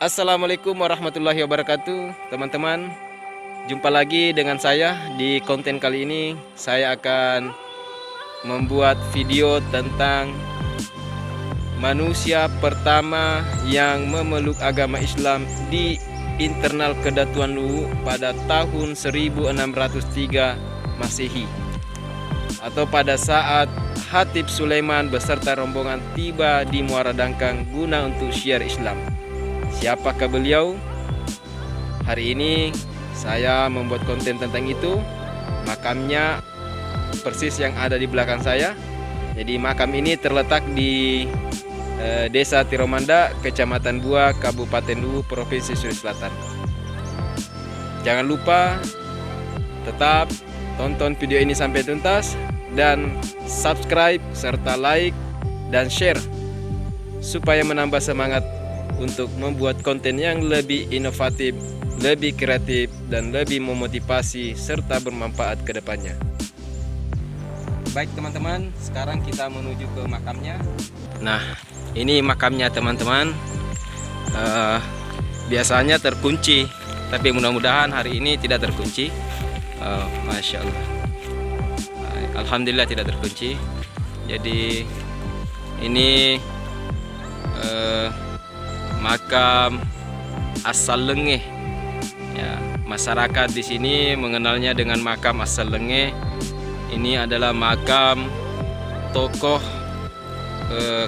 Assalamualaikum warahmatullahi wabarakatuh, teman-teman. Jumpa lagi dengan saya di konten kali ini. Saya akan membuat video tentang manusia pertama yang memeluk agama Islam di internal Kedatuan Luwu pada tahun 1603 Masehi, atau pada saat Hatib Sulaiman beserta rombongan tiba di Muara Dangkang guna untuk syiar Islam. Siapakah beliau? Hari ini saya membuat konten tentang itu. Makamnya persis yang ada di belakang saya. Jadi makam ini terletak di Desa Tiromanda, Kecamatan Bua, Kabupaten Luwu, Provinsi Sulawesi Selatan. Jangan lupa tetap tonton video ini sampai tuntas dan subscribe serta like dan share supaya menambah semangat untuk membuat konten yang lebih inovatif, lebih kreatif, dan lebih memotivasi serta bermanfaat ke depannya. Baik teman-teman, sekarang kita menuju ke makamnya. Nah, ini makamnya teman-teman. Biasanya terkunci, tapi mudah-mudahan hari ini tidak terkunci. Masya Allah, Alhamdulillah tidak terkunci. Jadi ini makam As-Salengeh. Ya, masyarakat di sini mengenalnya dengan makam As-Salengeh. Ini adalah makam tokoh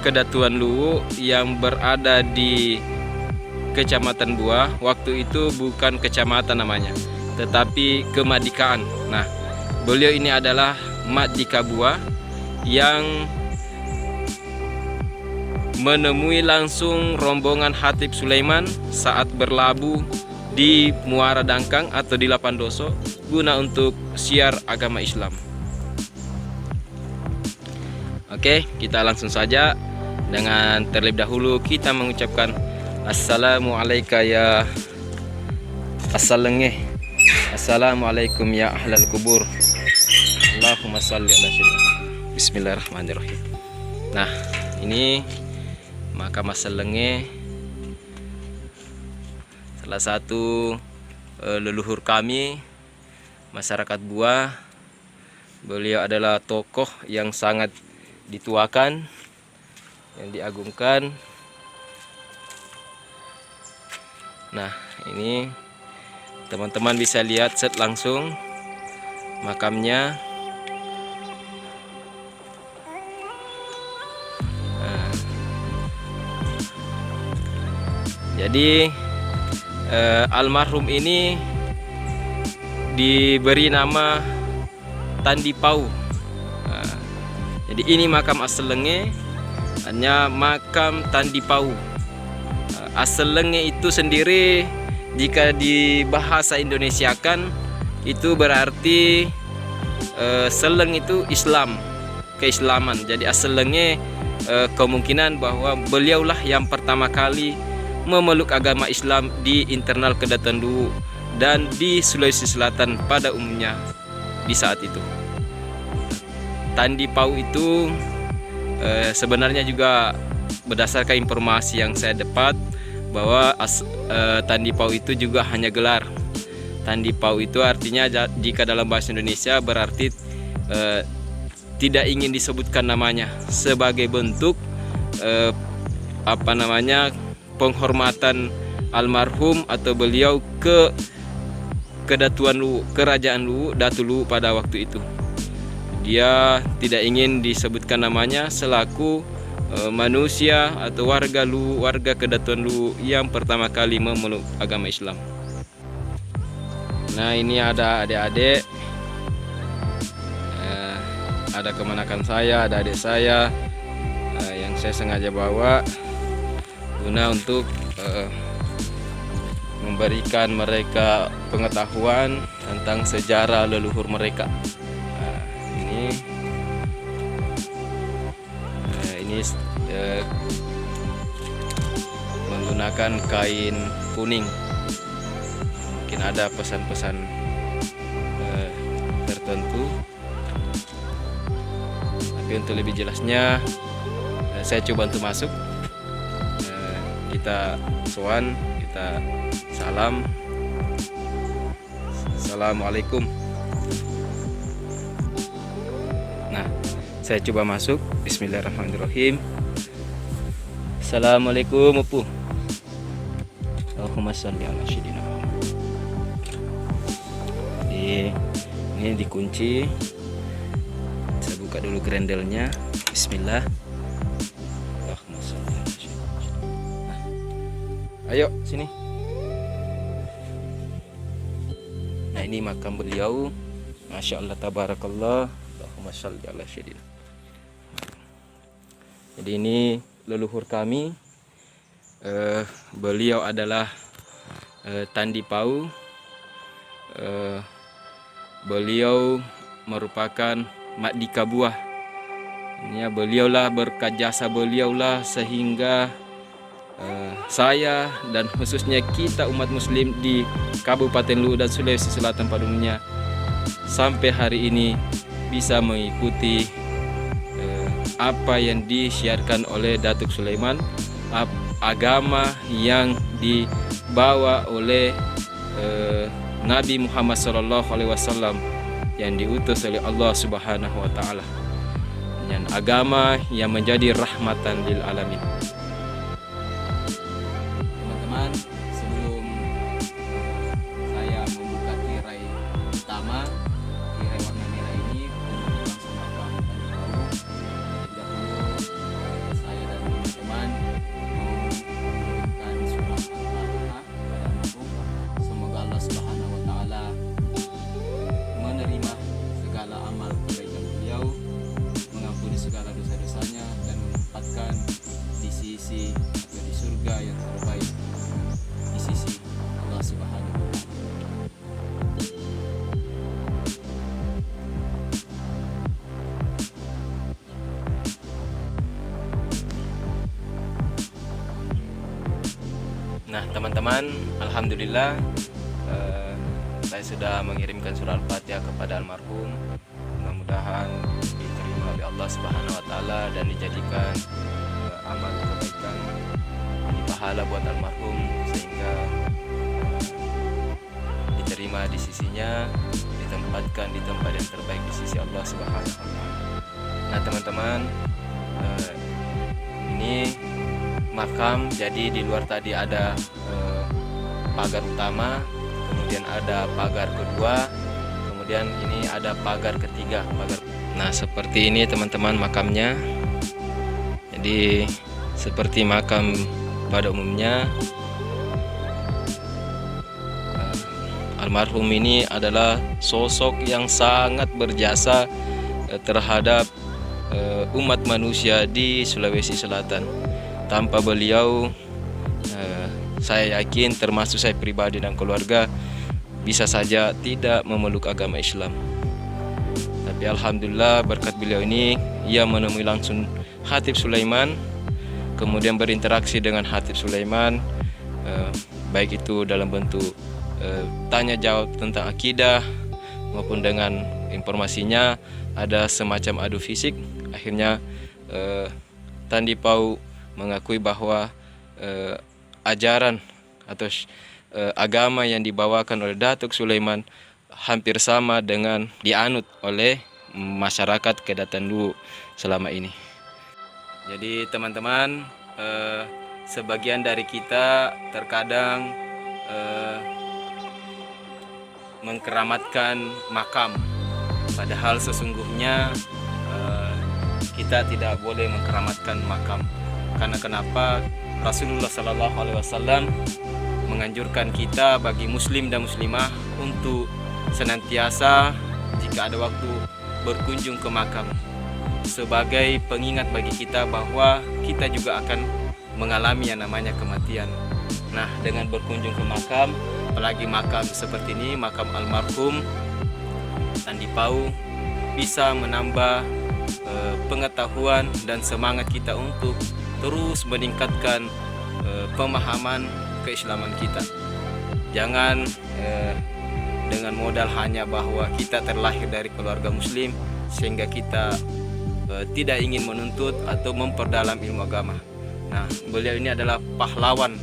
Kedatuan Luwu yang berada di Kecamatan Bua. Waktu itu bukan kecamatan namanya, tetapi Kemadikaan. Nah, beliau ini adalah Madika Bua yang menemui langsung rombongan Hatib Sulaiman saat berlabuh di Muara Dangkang atau di Lapandoso guna untuk syiar agama Islam. Oke, kita langsung saja. Dengan terlebih dahulu kita mengucapkan Assalamualaikum ya As-Salengeh. Assalamualaikum ya ahlal kubur. Allahumma salli ala sayyidina. Bismillahirrahmanirrahim. Nah, ini makam As-Salengeh, salah satu leluhur kami, masyarakat Bua. Beliau adalah tokoh yang sangat dituakan, yang diagungkan. Nah, ini teman-teman bisa lihat set langsung makamnya. Jadi almarhum ini diberi nama Tandipau. Jadi ini makam As-Salengeh, hanya makam Tandipau. As-Salengeh itu sendiri jika di bahasa Indonesiakan itu berarti Seleng itu Islam, keislaman. Jadi As-Salengeh kemungkinan bahwa beliaulah yang pertama kali memeluk agama Islam di internal Kedatuan Luwu dan di Sulawesi Selatan pada umumnya di saat itu. Tandipau itu sebenarnya juga berdasarkan informasi yang saya dapat bahwa Tandipau itu juga hanya gelar. Tandipau itu artinya jika dalam bahasa Indonesia berarti tidak ingin disebutkan namanya sebagai bentuk penghormatan almarhum atau beliau ke Kedatuan Luwu, Kerajaan Luwu, Datu Luwu pada waktu itu. Dia tidak ingin disebutkan namanya selaku manusia atau warga Luwu, warga Kedatuan Luwu yang pertama kali memeluk agama Islam. Nah, ini ada adik-adik, ada kemenakan saya, ada adik saya yang saya sengaja bawa guna untuk memberikan mereka pengetahuan tentang sejarah leluhur mereka. Ini menggunakan kain kuning. Mungkin ada pesan-pesan tertentu, tapi untuk lebih jelasnya saya coba untuk masuk. Kita sowan, kita salam. Assalamualaikum. Nah, saya coba masuk. Bismillahirrahmanirrahim. Assalamualaikum Opu. Allahumma sholli ala sayyidina Muhammad. Ini dikunci. Saya buka dulu grendelnya. Bismillah. Allahumma sholli ala sayyidina Muhammad. Ayo sini. Nah, ini makam beliau. Masya Allah, tabarakallah. Allahumma sholli ala sayyidina. Jadi ini leluhur kami. Beliau adalah Tandi Pau. Beliau merupakan Mardika Buah. Ini beliaulah, berkat jasa beliaulah sehingga saya dan khususnya kita umat muslim di Kabupaten Luwu dan Sulawesi Selatan pada umumnya sampai hari ini bisa mengikuti apa yang disiarkan oleh Datuk Sulaiman, agama yang dibawa oleh Nabi Muhammad SAW yang diutus oleh Allah Subhanahu wa Ta'ala, dan agama yang menjadi rahmatan lil alamin. Teman-teman, sebelum saya membuka tirai utama, tirai warna merah ini untuk langsung makam Tandi Pau, dahulu saya dan teman-teman mengirimkan surat Al-Fatihah kepada almarhum. Semoga Allah Subhanahu wa Ta'ala menerima segala amal kebaikan beliau, mengampuni segala dosa-dosanya, dan menempatkan di sisi atau di surga yang terbaik di sisi Allah Subhanahu wa Ta'ala. Nah, teman-teman, alhamdulillah saya sudah mengirimkan surat Al-Fatihah kepada almarhum. Mudah-mudahan diterima oleh Allah Subhanahu wa Ta'ala dan dijadikan amal kebaikan, ini pahala buat almarhum, sehingga diterima di sisinya, ditempatkan di tempat yang terbaik di sisi Allah Subhanahu wa Ta'ala. Nah, teman-teman, ini makam. Jadi di luar tadi ada pagar utama, kemudian ada pagar kedua, kemudian ini ada pagar ketiga. Nah, seperti ini teman-teman makamnya. Jadi seperti makam pada umumnya. Almarhum ini adalah sosok yang sangat berjasa terhadap umat manusia di Sulawesi Selatan. Tanpa beliau, saya yakin, termasuk saya pribadi dan keluarga, bisa saja tidak memeluk agama Islam. Tapi alhamdulillah berkat beliau ini, ia menemui langsung Khatib Sulaiman, kemudian berinteraksi dengan Khatib Sulaiman, baik itu dalam bentuk tanya jawab tentang akidah maupun dengan informasinya ada semacam adu fisik. Akhirnya Tandi Pau mengakui bahwa ajaran atau agama yang dibawakan oleh Datuk Sulaiman hampir sama dengan dianut oleh masyarakat Kedatan Luwu selama ini. Jadi teman-teman, sebagian dari kita terkadang mengkeramatkan makam, padahal sesungguhnya kita tidak boleh mengkeramatkan makam. Karena kenapa? Rasulullah SAW menganjurkan kita bagi muslim dan muslimah untuk senantiasa jika ada waktu berkunjung ke makam, sebagai pengingat bagi kita bahwa kita juga akan mengalami yang namanya kematian. Nah, dengan berkunjung ke makam, apalagi makam seperti ini, makam almarhum Tandi Pau, bisa menambah pengetahuan dan semangat kita untuk terus meningkatkan pemahaman keislaman kita. Jangan dengan modal hanya bahwa kita terlahir dari keluarga muslim sehingga kita tidak ingin menuntut atau memperdalam ilmu agama. Nah, beliau ini adalah pahlawan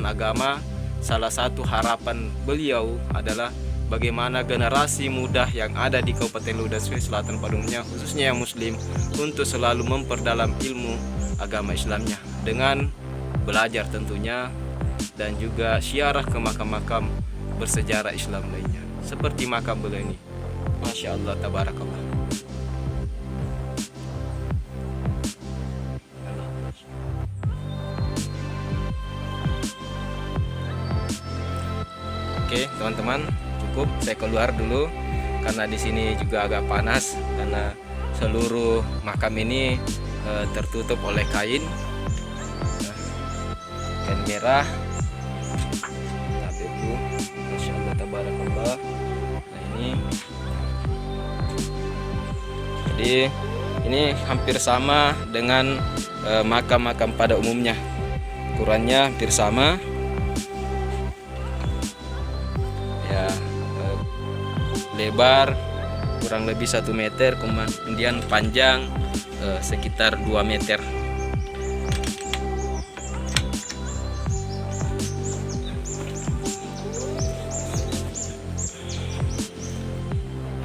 agama. Salah satu harapan beliau adalah bagaimana generasi muda yang ada di Kabupaten Ludas Sulawesi Selatan pada umumnya, khususnya yang muslim, untuk selalu memperdalam ilmu agama Islamnya dengan belajar tentunya, dan juga ziarah ke makam-makam bersejarah Islam lainnya seperti makam beliau ini. Masya Allah, tabarakallah. Oke, teman-teman, cukup saya keluar dulu karena di sini juga agak panas karena seluruh makam ini tertutup oleh kain merah. Tapi itu, masya Allah, tabarakallah. Nah ini, jadi ini hampir sama dengan makam-makam pada umumnya, ukurannya hampir sama. Lebar kurang lebih 1 meter, kemudian panjang sekitar 2 meter.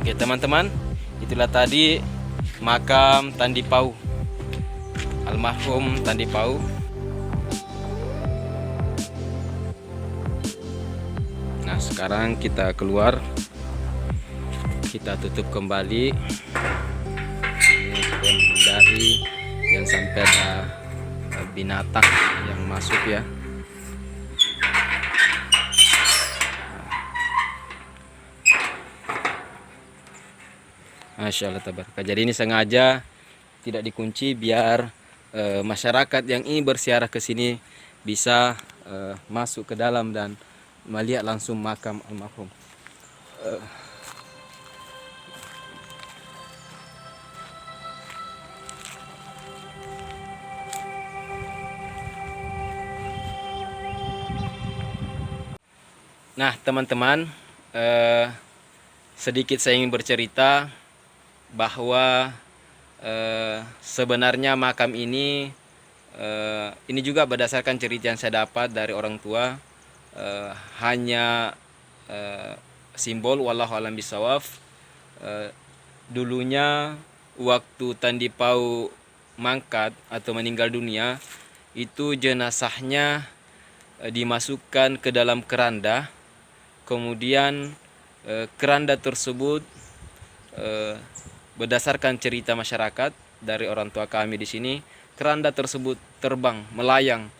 Oke teman-teman, itulah tadi makam Tandi Pau, almarhum Tandi Pau. Nah, sekarang kita keluar, kita tutup kembali dari yang sampai ada binatang yang masuk ya. Masya Allah, tabaraka. Jadi ini sengaja tidak dikunci biar masyarakat yang ingin berziarah ke sini bisa masuk ke dalam dan melihat langsung makam almarhum. Nah teman-teman, sedikit saya ingin bercerita bahwa sebenarnya makam ini juga berdasarkan cerita yang saya dapat dari orang tua, hanya simbol, wallahu alam bisawab. Dulunya waktu Tandi Pau mangkat atau meninggal dunia, itu jenazahnya dimasukkan ke dalam keranda. Kemudian keranda tersebut berdasarkan cerita masyarakat dari orang tua kami di sini, keranda tersebut terbang melayang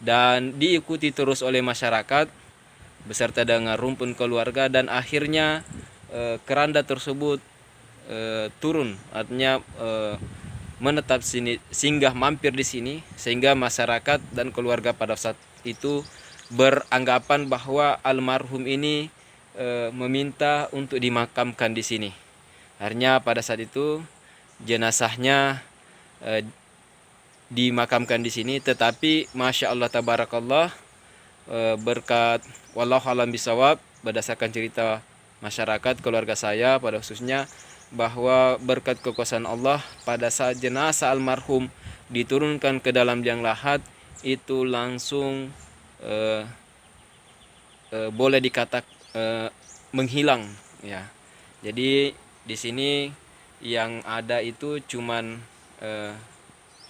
dan diikuti terus oleh masyarakat beserta dengan rumpun keluarga, dan akhirnya keranda tersebut turun, artinya menetap sini, singgah mampir di sini, sehingga masyarakat dan keluarga pada saat itu beranggapan bahwa almarhum ini meminta untuk dimakamkan di sini. Akhirnya pada saat itu jenazahnya dimakamkan di sini. Tetapi masya Allah tabarakallah, berkat wallahu alam bisawab, berdasarkan cerita masyarakat keluarga saya pada khususnya, bahwa berkat kekuasaan Allah pada saat jenazah almarhum diturunkan ke dalam liang lahat, itu langsung boleh dikatakan menghilang ya. Jadi di sini yang ada itu cuman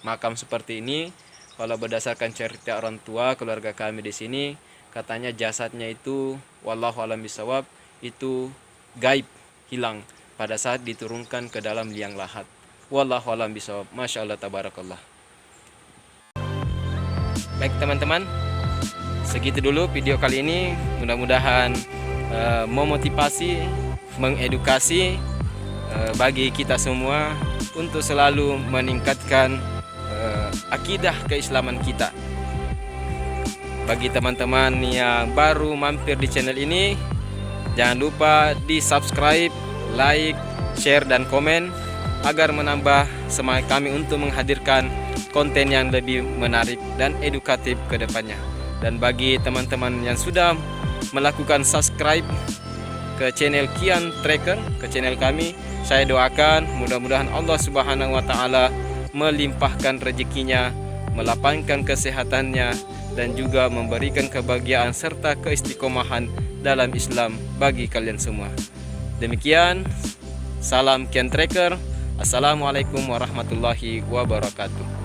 makam seperti ini. Kalau berdasarkan cerita orang tua keluarga kami di sini, katanya jasadnya itu wallahu alam bisawab itu gaib, hilang pada saat diturunkan ke dalam liang lahat. Wallahu alam bisawab. Masya Allah tabarakallah. Baik teman-teman, segitu dulu video kali ini. Mudah-mudahan memotivasi, mengedukasi bagi kita semua untuk selalu meningkatkan akidah keislaman kita. Bagi teman-teman yang baru mampir di channel ini, jangan lupa di subscribe, like, share, dan komen agar menambah semangat kami untuk menghadirkan konten yang lebih menarik dan edukatif ke depannya. Dan bagi teman-teman yang sudah melakukan subscribe ke channel Kian Tracker, ke channel kami, saya doakan mudah-mudahan Allah Subhanahu wa taala melimpahkan rezekinya, melapangkan kesehatannya, dan juga memberikan kebahagiaan serta keistiqomahan dalam Islam bagi kalian semua. Demikian, salam Kian Tracker. Assalamualaikum warahmatullahi wabarakatuh.